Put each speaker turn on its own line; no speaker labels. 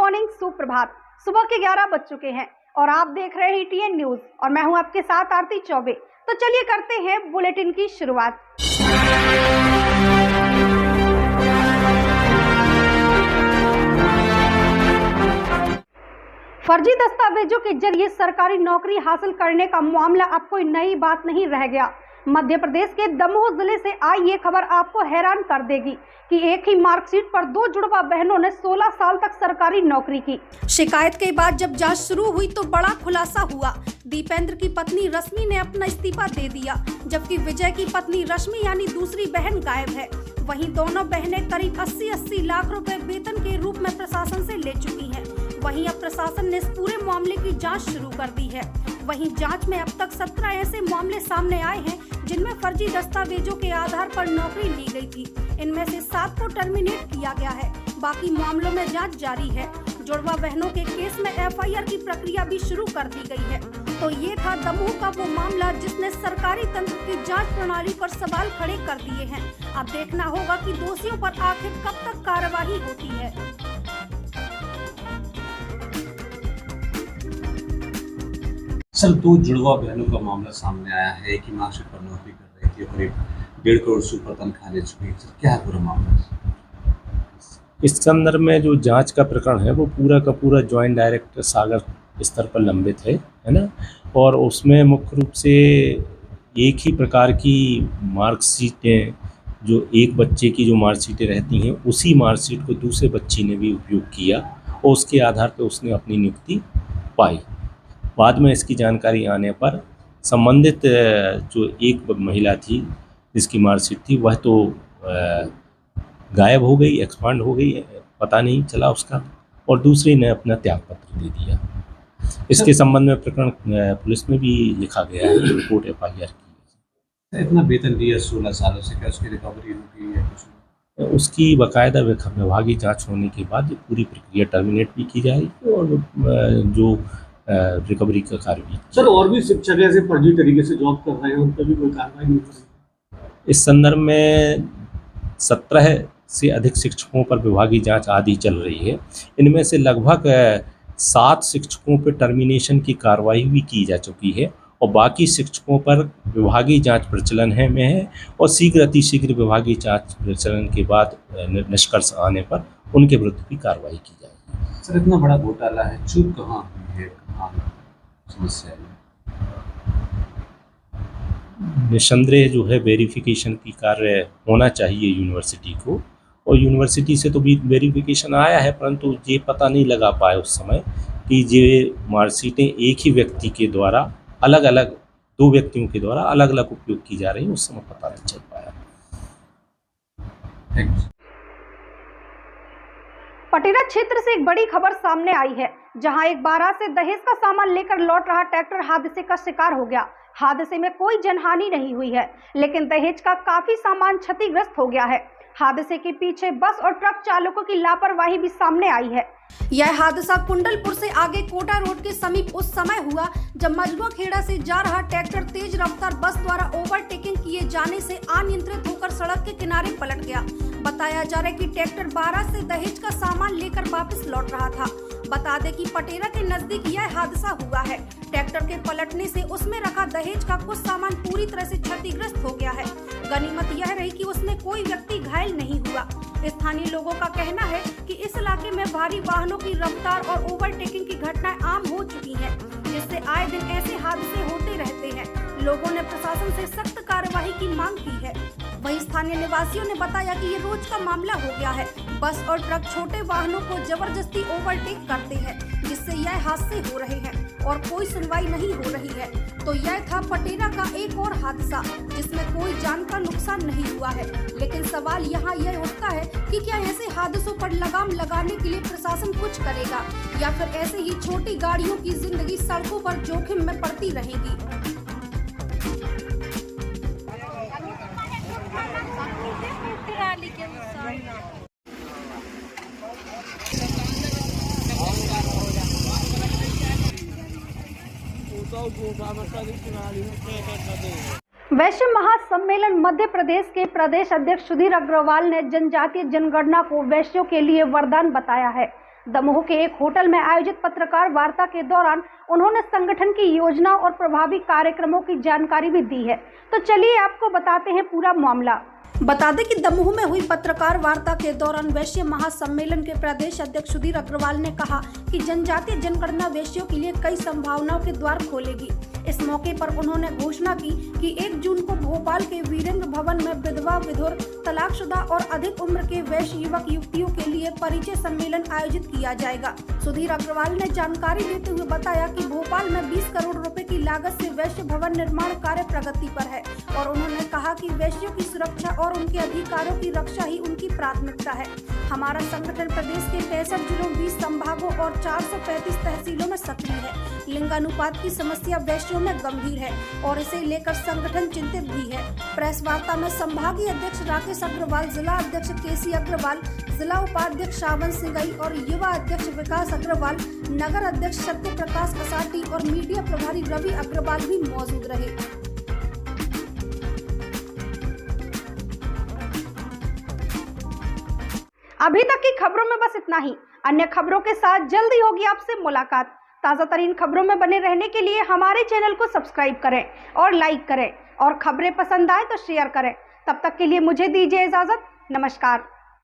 Morning, सुप्रभात। सुबह के 11 बज चुके हैं और आप देख रहे हैं टीएन न्यूज और मैं हूं आपके साथ आरती चौबे। तो चलिए करते हैं बुलेटिन की शुरुआत। फर्जी दस्तावेजों के जरिए सरकारी नौकरी हासिल करने का मामला अब कोई नई बात नहीं रह गया। मध्य प्रदेश के दमोह जिले से आई ये खबर आपको हैरान कर देगी कि एक ही मार्कशीट पर दो जुड़वा बहनों ने 16 साल तक सरकारी नौकरी की। शिकायत के बाद जब जांच शुरू हुई तो बड़ा खुलासा हुआ। दीपेंद्र की पत्नी रश्मि ने अपना इस्तीफा दे दिया, जबकि विजय की पत्नी रश्मि यानी दूसरी बहन गायब है। वहीं दोनों बहनें करीब 80 लाख रुपए वेतन के रूप में प्रशासन से ले चुकी हैं। वहीं अब प्रशासन ने इस पूरे मामले की जांच शुरू कर दी है। वहीं जांच में अब तक 17 ऐसे मामले सामने आए हैं जिनमें फर्जी दस्तावेजों के आधार पर नौकरी ली गई थी। इनमें से 7 को टर्मिनेट किया गया है, बाकी मामलों में जांच जारी है। जुड़वा बहनों के केस में एफआईआर की प्रक्रिया भी शुरू कर दी गई है। तो ये था दमोह का वो मामला जिसने सरकारी तंत्र की जांच प्रणाली पर सवाल खड़े कर दिए हैं। अब देखना होगा कि दोषियों पर आखिर कब तक कार्रवाई होती है।
सर, 2 जुड़वा बहनों का मामला सामने आया है। एक ही मार्कशीट पर नौकरी कर रही थी, करीब 1.5 करोड़ से ऊपर तनख्वाह ले चुकी है। क्या है पूरा मामला?
इस संदर्भ में जो जांच का प्रकरण है वो पूरा का पूरा जॉइंट डायरेक्टर सागर स्तर पर लंबित है ना। और उसमें मुख्य रूप से एक ही प्रकार की मार्कशीटें, जो एक बच्चे की जो मार्कशीटें रहती हैं उसी मार्कशीट को दूसरे बच्ची ने भी उपयोग किया और उसके आधार पर उसने अपनी नियुक्ति पाई। बाद में इसकी जानकारी आने पर संबंधित जो एक महिला थी जिसकी मार्कशीट थी वह तो गायब हो गई, एक्सपांड हो गई, पता नहीं चला उसका, और दूसरी ने अपना त्यागपत्र दे दिया। इसके संबंध में प्रकरण पुलिस में भी लिखा गया है, रिपोर्ट एफआईआर की।
इतना वेतन दिया 16 सालों से, क्या उसकी रिकवरी होगी या कुछ?
उसकी बाकायदा विभागीय जांच होने के बाद पूरी प्रक्रिया टर्मिनेट भी की जाएगी और जो रिकवरी का कार्य भी।
सर, और भी शिक्षक ऐसे फर्जी तरीके से जॉब कर रहे हैं, उन पर भी कोई कार्रवाई नहीं हो रही?
इस संदर्भ में 17 से अधिक शिक्षकों पर विभागीय जांच आदि चल रही है। इनमें से लगभग 7 शिक्षकों पर टर्मिनेशन की कार्रवाई भी की जा चुकी है और बाकी शिक्षकों पर विभागीय जांच प्रचलन में है और अतिशीघ्र विभागीय जांच प्रचलन के बाद निष्कर्ष आने पर उनके विरुद्ध भी कार्रवाई की जाएगी।
सर, इतना बड़ा घोटाला है, चूक कहाँ हुई है, कहाँ समस्या है?
निसंदेह जो है वेरिफिकेशन की कार्य होना चाहिए यूनिवर्सिटी को, और यूनिवर्सिटी से तो भी वेरिफिकेशन आया है, परंतु ये पता नहीं लगा पाए उस समय कि ये मार्कशीटें एक ही व्यक्ति के द्वारा अलग अलग, 2 व्यक्तियों के द्वारा अलग अलग उपयोग की जा रही है, उस समय पता नहीं चल पाया।
पटेरा क्षेत्र से एक बड़ी खबर सामने आई है, जहां एक बारात से दहेज का सामान लेकर लौट रहा ट्रैक्टर हादसे का शिकार हो गया। हादसे में कोई जनहानि नहीं हुई है, लेकिन दहेज का काफी सामान क्षतिग्रस्त हो गया है। हादसे के पीछे बस और ट्रक चालकों की लापरवाही भी सामने आई है। यह हादसा कुंडलपुर से आगे कोटा रोड के समीप उस समय हुआ जब मजबा खेड़ा से जा रहा ट्रैक्टर तेज रफ्तार बस द्वारा ओवरटेकिंग किए जाने से अनियंत्रित होकर सड़क के किनारे पलट गया। बताया जा रहा है कि ट्रैक्टर बारात से दहेज का सामान लेकर वापस लौट रहा था। बता दें कि पटेरा के नजदीक यह हादसा हुआ है। ट्रैक्टर के पलटने से उसमें रखा दहेज का कुछ सामान पूरी तरह से क्षतिग्रस्त हो गया है। गनीमत यह रही कि उसमें कोई व्यक्ति घायल नहीं हुआ। स्थानीय लोगों का कहना है कि इस इलाके में भारी वाहनों की रफ्तार और ओवरटेकिंग की घटनाएं आम हो चुकी हैं, जिससे आए दिन ऐसे हादसे होते रहते हैं। लोगों ने प्रशासन से सख्त कार्रवाई की मांग की है। वहीं स्थानीय निवासियों ने बताया कि ये रोज का मामला हो गया है। बस और ट्रक छोटे वाहनों को जबरदस्ती ओवरटेक करते हैं, जिससे यह हादसे हो रहे हैं और कोई सुनवाई नहीं हो रही है। तो यह था पटेरा का एक और हादसा जिसमें कोई जान का नुकसान नहीं हुआ है। लेकिन सवाल यहाँ यह उठता है कि क्या ऐसे हादसों पर लगाम लगाने के लिए प्रशासन कुछ करेगा या फिर ऐसे ही छोटी गाड़ियों की जिंदगी सड़कों पर जोखिम में पड़ती रहेगी। वैश्य महासम्मेलन मध्य प्रदेश के प्रदेश अध्यक्ष सुधीर अग्रवाल ने जनजातीय जनगणना को वैश्यों के लिए वरदान बताया है। दमोह के एक होटल में आयोजित पत्रकार वार्ता के दौरान उन्होंने संगठन की योजना और प्रभावी कार्यक्रमों की जानकारी भी दी है। तो चलिए आपको बताते हैं पूरा मामला। बता दें कि दमोह में हुई पत्रकार वार्ता के दौरान वैश्य महासम्मेलन के प्रदेश अध्यक्ष सुधीर अग्रवाल ने कहा कि जनजातीय जनगणना वैश्यों के लिए कई संभावनाओं के द्वार खोलेगी। इस मौके पर उन्होंने घोषणा की कि 1 जून को भोपाल के वीरेंद्र भवन में विधवा, विधुर, तलाकशुदा और अधिक उम्र के वैश्य युवक युवतियों के लिए परिचय सम्मेलन आयोजित किया जाएगा। सुधीर अग्रवाल ने जानकारी देते हुए बताया कि भोपाल में 20 करोड़ रुपए की लागत से वैश्य भवन निर्माण कार्य प्रगति पर है और उन्होंने कहा कि वैश्यों की सुरक्षा और उनके अधिकारों की रक्षा ही उनकी प्राथमिकता है। हमारा संगठन प्रदेश के 65 जिलों, 20 संभागों और 435 तहसीलों में सक्रिय है। लिंगानुपात की समस्या वैश्यों में गंभीर है और इसे लेकर संगठन चिंतित भी है। प्रेस वार्ता में संभागीय अध्यक्ष राकेश अग्रवाल, जिला अध्यक्ष केसी अग्रवाल, जिला उपाध्यक्ष श्रावण सिंगई और युवा अध्यक्ष विकास अग्रवाल, नगर अध्यक्ष सत्य प्रकाश कसाटी और मीडिया प्रभारी रवि अग्रवाल भी मौजूद रहे। अभी तक की खबरों में बस इतना ही। अन्य खबरों के साथ जल्दी होगी आपसे मुलाकात। ताज़ा तरीन खबरों में बने रहने के लिए हमारे चैनल को सब्सक्राइब करें और लाइक करें और खबरें पसंद आए तो शेयर करें। तब तक के लिए मुझे दीजिए इजाजत। नमस्कार।